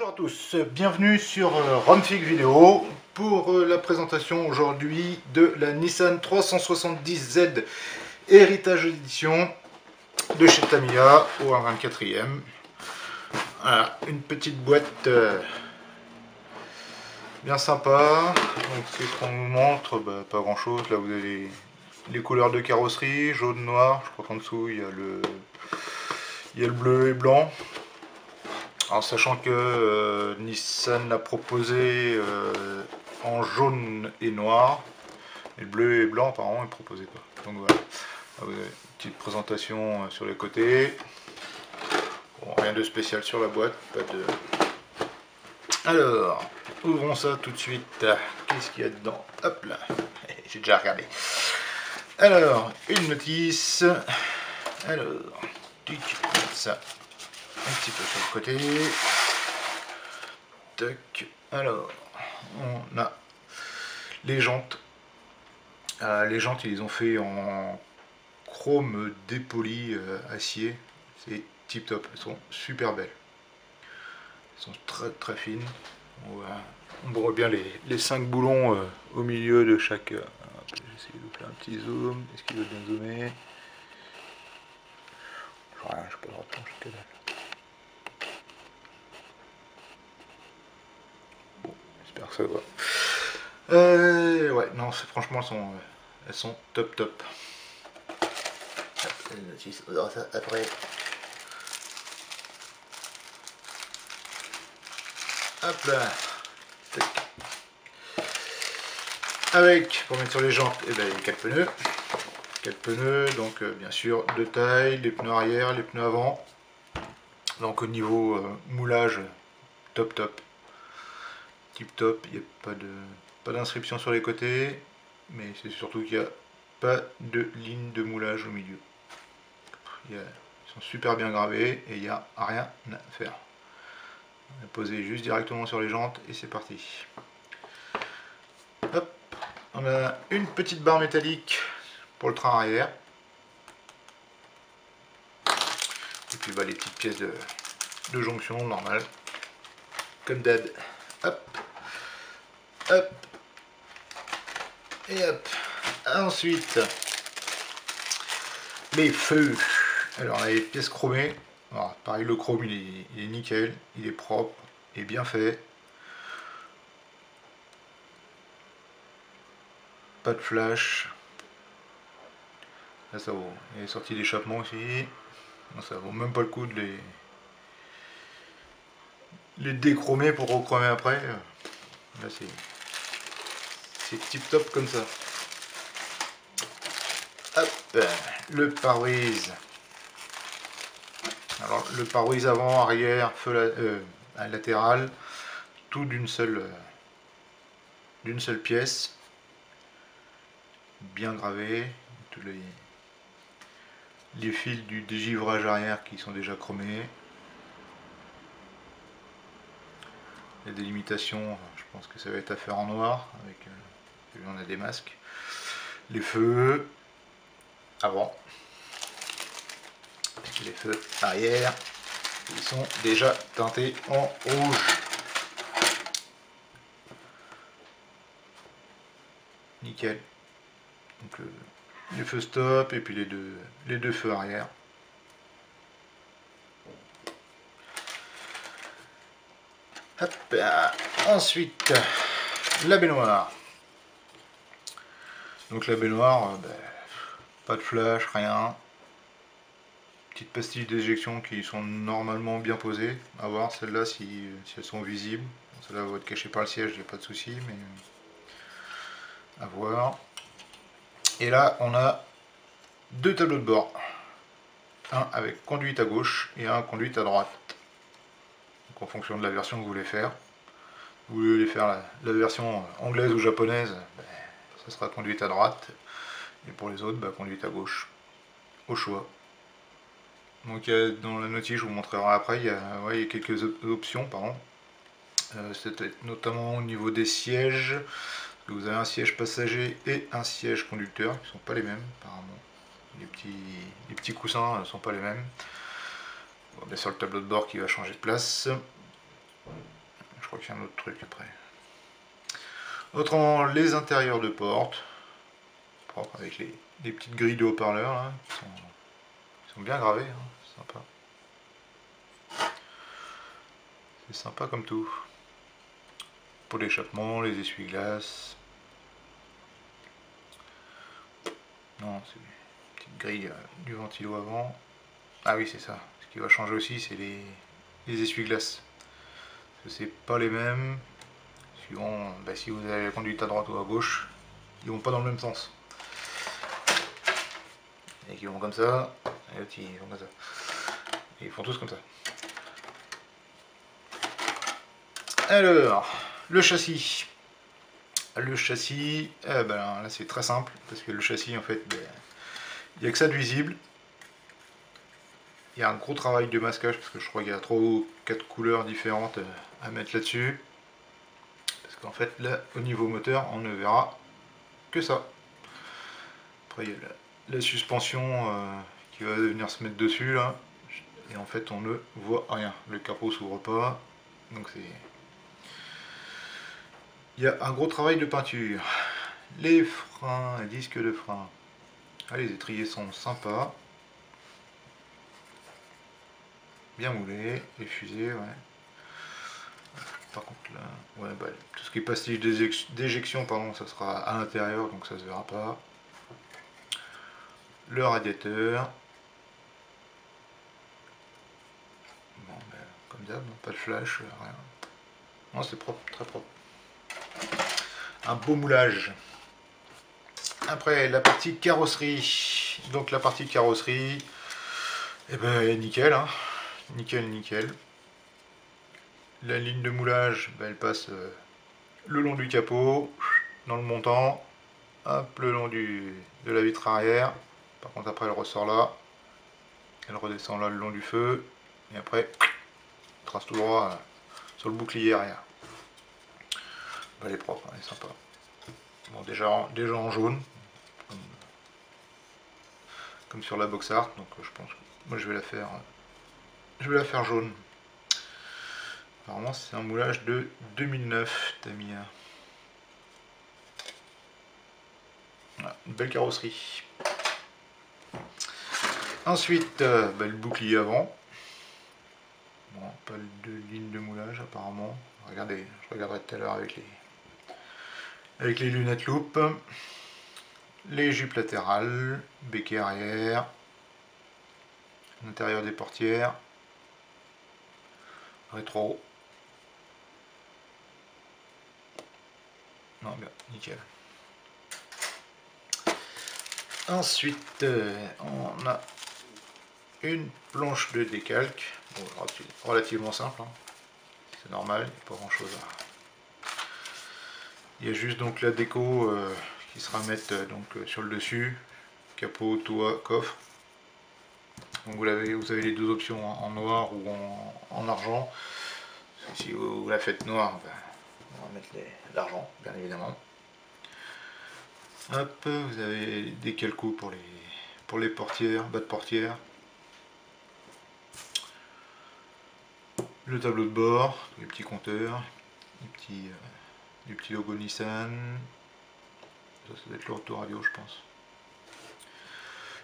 Bonjour à tous, bienvenue sur Romfig Vidéo pour la présentation aujourd'hui de la Nissan 370Z Héritage Edition de chez Tamiya au 1/24e. Voilà, une petite boîte bien sympa. Donc qu'est-ce qu'on nous montre? Pas grand chose. Là vous avez les couleurs de carrosserie, jaune, noir. Je crois qu'en dessous il y a le bleu et blanc. Alors sachant que Nissan l'a proposé en jaune et noir, et le bleu et blanc apparemment il ne proposait pas. Donc voilà, vous avez une petite présentation sur les côtés. Bon, rien de spécial sur la boîte, pas de... Alors, ouvrons ça tout de suite. Qu'est-ce qu'il y a dedans? Hop là, j'ai déjà regardé. Alors, une notice. Alors, ça un petit peu sur le côté. Tac. Alors, on a les jantes. Les jantes, ils les ont fait en chrome dépoli acier. C'est tip top. Elles sont super belles. Elles sont très très fines. On voit bien les 5 boulons au milieu de chaque. J'essaie de vous faire un petit zoom. Est-ce qu'il veut bien zoomer? Je ne sais pas le retrancher que dalle. J'espère que ça va. Ouais, non, franchement, elles sont top top. On verra ça après. Hop là. Tac. Avec, pour mettre sur les jantes, et les 4 pneus. 4 pneus, donc bien sûr de taille, les pneus arrière, les pneus avant. Donc au niveau moulage, top top. Tip top, il n'y a pas d'inscription sur les côtés, mais c'est surtout qu'il n'y a pas de ligne de moulage au milieu. Ils sont super bien gravés et il n'y a rien à faire. On va poser juste directement sur les jantes et c'est parti. Hop, on a une petite barre métallique pour le train arrière. Et puis les petites pièces de jonction normales, comme d'hab. Hop. Hop. Et hop. Ensuite, les feux. Alors, on a les pièces chromées. Alors, pareil, le chrome, il est nickel. Il est propre et bien fait. Pas de flash. Là, ça vaut. Il y a les sorties d'échappement aussi. Non, ça vaut même pas le coup de les déchromer pour rechromer après. Là, c'est tip top comme ça. Hop, le pare-brise. Alors le pare-brise avant, arrière, feu latéral, tout d'une seule pièce, bien gravé. Tous les fils du dégivrage arrière qui sont déjà chromés. La délimitation, je pense que ça va être à faire en noir, avec on a des masques. Les feux avant, les feux arrière, ils sont déjà teintés en rouge. Nickel. Donc les feux stop et puis les deux feux arrière. Hop, ensuite la baignoire. Donc la baignoire, pas de flash, rien. Petites pastilles d'éjection qui sont normalement bien posées. À voir celles-là si elles sont visibles. Celles-là vont être cachées par le siège, il n'y a pas de souci, mais à voir. Et là on a deux tableaux de bord. Un avec conduite à gauche et un conduite à droite. Donc en fonction de la version que vous voulez faire. Vous voulez faire la version anglaise ou japonaise, ça sera conduite à droite. Et pour les autres, conduite à gauche. Au choix. Donc dans la notice, je vous montrerai après, il y a quelques options, pardon. C'est notamment au niveau des sièges. Vous avez un siège passager et un siège conducteur, qui ne sont pas les mêmes apparemment. Les petits coussins ne sont pas les mêmes. Bon, bien sûr le tableau de bord qui va changer de place. crois qu'il y a un autre truc après. Autrement, les intérieurs de porte, propre avec les petites grilles de haut-parleurs là, qui sont bien gravées, hein, c'est sympa. C'est sympa comme tout. Pour l'échappement, les essuie-glaces. Non, c'est une petite grille du ventilo avant. Ah oui, c'est ça. Ce qui va changer aussi, c'est les essuie-glaces. Parce que c'est pas les mêmes. Suivant, si vous avez la conduite à droite ou à gauche, ils vont pas dans le même sens. Et qui vont comme ça, et l'autre ils vont comme ça. Et ils font tous comme ça. Alors, le châssis. Le châssis, là c'est très simple, parce que le châssis en fait, il n'y a que ça de visible. Il y a un gros travail de masquage, parce que je crois qu'il y a 3 ou 4 couleurs différentes à mettre là-dessus. Parce qu'en fait, là, au niveau moteur, on ne verra que ça. Après, il y a la suspension qui va venir se mettre dessus, là. Et en fait, on ne voit rien. Le capot s'ouvre pas. Donc c'est... Il y a un gros travail de peinture. Les freins, les disques de frein. Ah, les étriers sont sympas. Bien moulés. Les fusées, ouais. Par contre là, ouais, tout ce qui est pastille d'éjection, pardon, ça sera à l'intérieur, donc ça se verra pas. Le radiateur. Bon, comme d'hab, pas de flash, rien. Non, c'est propre, très propre. Un beau moulage. Après, la partie carrosserie. Donc la partie carrosserie, nickel, hein. Nickel, nickel. La ligne de moulage, elle passe le long du capot, dans le montant, hop, le long de la vitre arrière. Par contre, après, elle ressort là, elle redescend là le long du feu, et après, trace tout droit sur le bouclier arrière. Elle est propre, elle est sympa. Bon, déjà en jaune, comme sur la box art, donc je pense que moi je vais la faire jaune. Apparemment, c'est un moulage de 2009, Tamiya. Voilà, une belle carrosserie. Ensuite, le bouclier avant. Bon, pas de ligne de moulage apparemment. Regardez, je regarderai tout à l'heure avec les lunettes loupe. Les jupes latérales, béquet arrière, l'intérieur des portières, rétro. Non, bien, nickel. Ensuite, on a une planche de décalque, bon, relativement simple, hein. C'est normal, il n'y a pas grand chose Il y a juste donc la déco qui sera mettre sur le dessus, capot, toit, coffre. Donc vous avez les deux options, hein, en noir ou en argent. Si vous la faites noire, on va mettre l'argent, bien évidemment. Hop, vous avez des calcos pour les portières, bas de portière. Le tableau de bord, les petits compteurs, les petits logos Nissan. Ça doit être l'autoradio, je pense.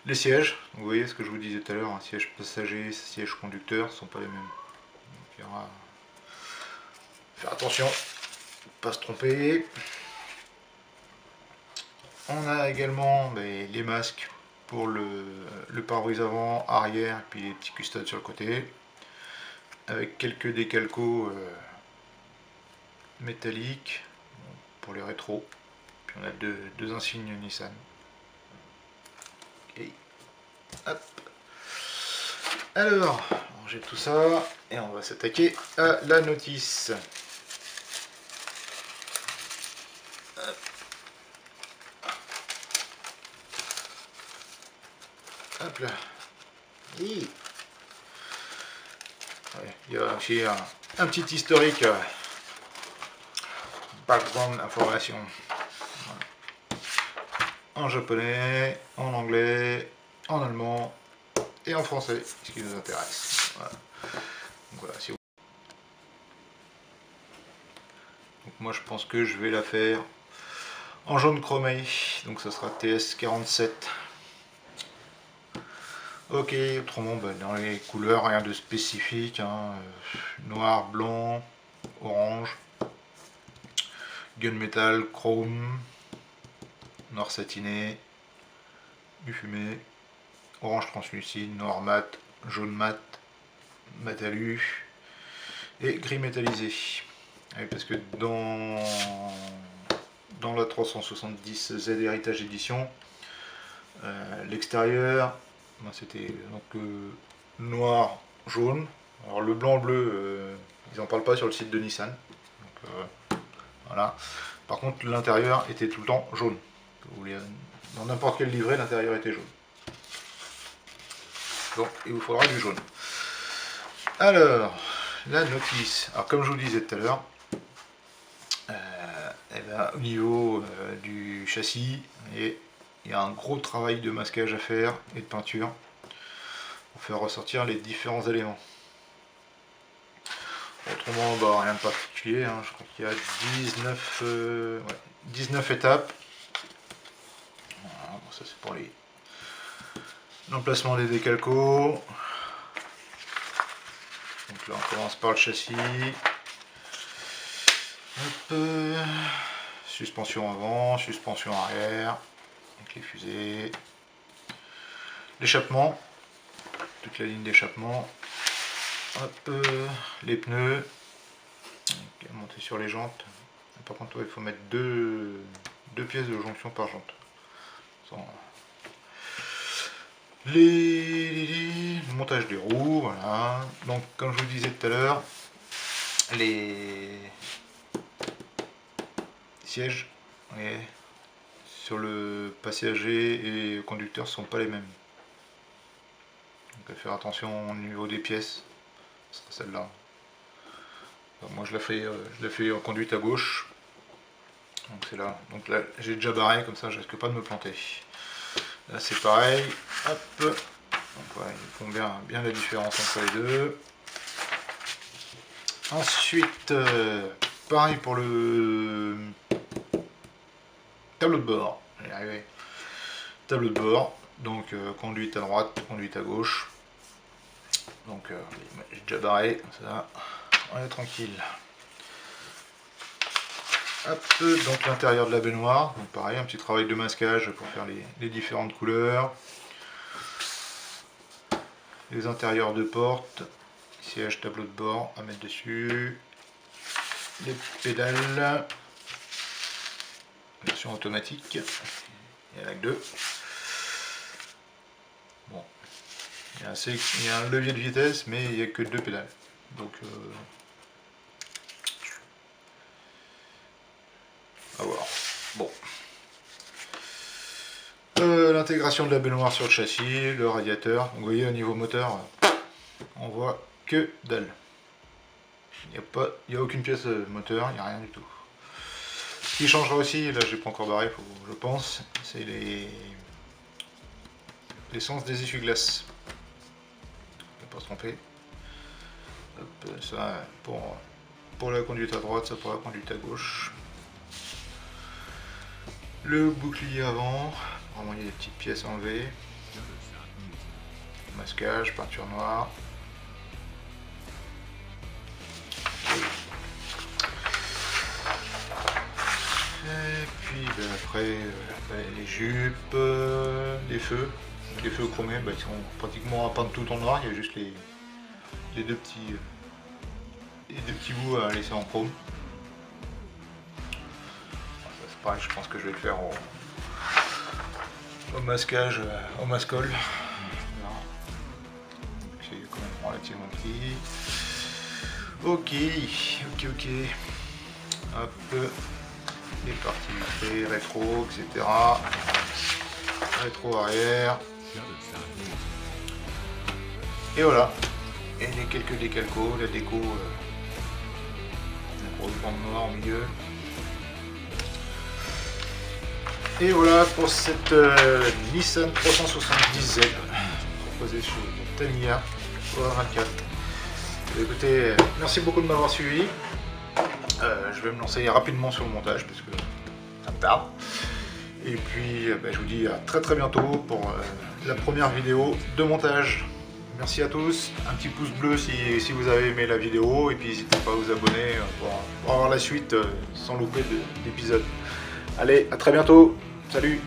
Les sièges, vous voyez ce que je vous disais tout à l'heure, un siège passager, siège conducteur, ne sont pas les mêmes. Donc il y aura... Faire attention, pas se tromper. On a également les masques pour le pare-brise avant, arrière, et puis les petits custodes sur le côté, avec quelques décalcos métalliques pour les rétros. Puis on a deux insignes Nissan. Okay. Hop. Alors, on jette tout ça et on va s'attaquer à la notice. Hop. Hop là. Oui. Ouais, il y a aussi un petit historique, background information. Voilà. En japonais, en anglais, en allemand et en français, ce qui nous intéresse. Voilà. Donc voilà, si vous... moi je pense que je vais la faire en jaune chromé, donc ça sera TS47. Ok, autrement dans les couleurs rien de spécifique, hein. Noir, blanc, orange, gunmetal, chrome, noir satiné, bifumé, orange translucide, noir mat, jaune mat, mat alu et gris métallisé. Oui, parce que dans la 370 Z Heritage Edition, l'extérieur c'était donc noir, jaune. Alors le blanc, bleu, ils en parlent pas sur le site de Nissan. Donc, voilà. Par contre l'intérieur était tout le temps jaune. Dans n'importe quel livret, l'intérieur était jaune. Donc il vous faudra du jaune. Alors, la notice. Alors comme je vous le disais tout à l'heure, au niveau du châssis, il y a un gros travail de masquage à faire et de peinture pour faire ressortir les différents éléments. Autrement, rien de particulier, hein. Je crois qu'il y a 19 étapes. Voilà, bon, ça c'est pour l'emplacement des décalcos. Donc là on commence par le châssis. Hop. Suspension avant, suspension arrière, avec les fusées. L'échappement, toute la ligne d'échappement. Hop, les pneus. Okay, monter sur les jantes. Par contre, il faut mettre deux pièces de jonction par jante. Le montage des roues, voilà. Donc, comme je vous disais tout à l'heure, les sièges sur le passager et conducteur sont pas les mêmes. Donc, à faire attention au niveau des pièces. Ce sera celle-là. Moi, je la fais en conduite à gauche. Donc c'est là. Donc là, j'ai déjà barré, comme ça, je risque pas de me planter. Là, c'est pareil. Hop. Donc voilà, ils font bien la différence entre les deux. Ensuite, pareil pour le tableau de bord. Tableau de bord. Donc conduite à droite, conduite à gauche. Donc j'ai déjà barré, comme ça, on est tranquille. Hop, donc l'intérieur de la baignoire, donc pareil, un petit travail de masquage pour faire les différentes couleurs. Les intérieurs de porte, siège, tableau de bord à mettre dessus. Les pédales, version automatique, il y en a que deux. Bon, il y a un levier de vitesse, mais il n'y a que deux pédales. Donc, à voir. Bon. L'intégration de la baignoire sur le châssis, le radiateur. Donc, vous voyez, au niveau moteur, on voit que dalle. Il n'y a aucune pièce moteur, il n'y a rien du tout. Ce qui changera aussi, là j'ai pas encore barré, je pense, c'est l'essence des essuie-glaces. On ne va pas se tromper. Hop, ça pour la conduite à droite, ça pour la conduite à gauche. Le bouclier avant, vraiment il y a des petites pièces enlevées. Masquage, peinture noire. Et puis après les jupes, les feux chromés, ils sont pratiquement à peindre tout en noir, il y a juste les deux petits bouts à laisser en chrome. C'est pareil, je pense que je vais le faire au masquage, au mascol. C'est quand même relativement petit. Ok. Hop. Les parties vitrées, rétro, etc. Rétro arrière. Et voilà. Et les quelques décalcos, la déco, la grosse bande noire au milieu. Et voilà pour cette Nissan 370Z proposée sur Tamiya Power 24. Écoutez, merci beaucoup de m'avoir suivi. Je vais me lancer rapidement sur le montage parce que ça me tarde. Et puis je vous dis à très bientôt pour la première vidéo de montage. Merci à tous, un petit pouce bleu si vous avez aimé la vidéo, et puis n'hésitez pas à vous abonner pour avoir la suite sans louper d'épisodes. Allez, à très bientôt, salut!